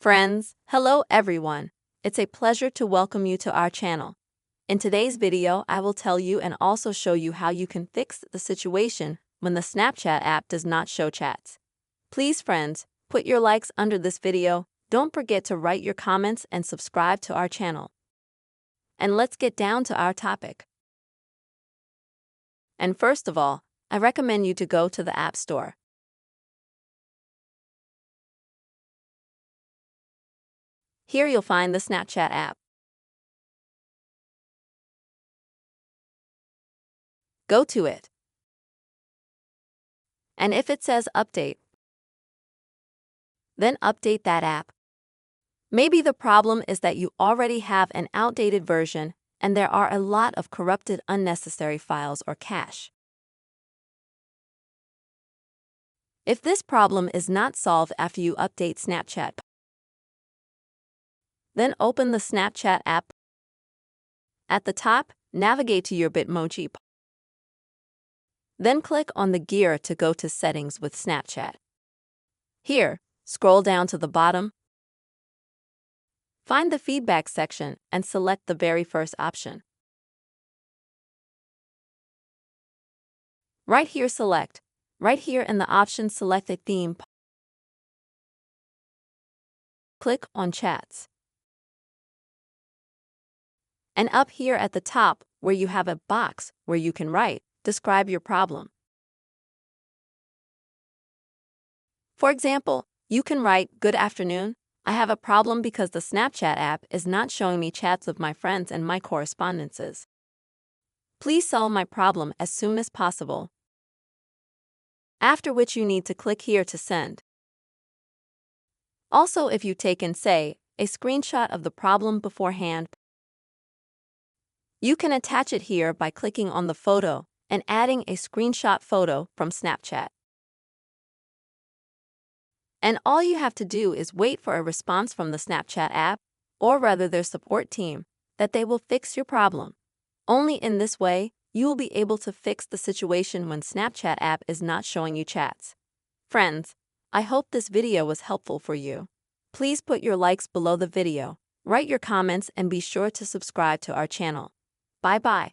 Friends, hello everyone. It's a pleasure to welcome you to our channel. In today's video, I will tell you and also show you how you can fix the situation when the Snapchat app does not show chats. Please friends, put your likes under this video, don't forget to write your comments and subscribe to our channel. And let's get down to our topic. And first of all, I recommend you to go to the App Store. Here you'll find the Snapchat app. Go to it. And if it says update, then update that app. Maybe the problem is that you already have an outdated version and there are a lot of corrupted unnecessary files or cache. If this problem is not solved after you update Snapchat, then open the Snapchat app. At the top, navigate to your Bitmoji. Then click on the gear to go to Settings with Snapchat. Here, scroll down to the bottom. Find the Feedback section and select the very first option. Right here in the option, select a theme. Click on Chats. And up here at the top, where you have a box where you can write, describe your problem. For example, you can write, "Good afternoon. I have a problem because the Snapchat app is not showing me chats of my friends and my correspondences. Please solve my problem as soon as possible." After which you need to click here to send. Also, if you've taken, say, a screenshot of the problem beforehand, you can attach it here by clicking on the photo and adding a screenshot photo from Snapchat. And all you have to do is wait for a response from the Snapchat app, or rather their support team, that they will fix your problem. Only in this way, you will be able to fix the situation when Snapchat app is not showing you chats. Friends, I hope this video was helpful for you. Please put your likes below the video, write your comments, and be sure to subscribe to our channel. Bye-bye.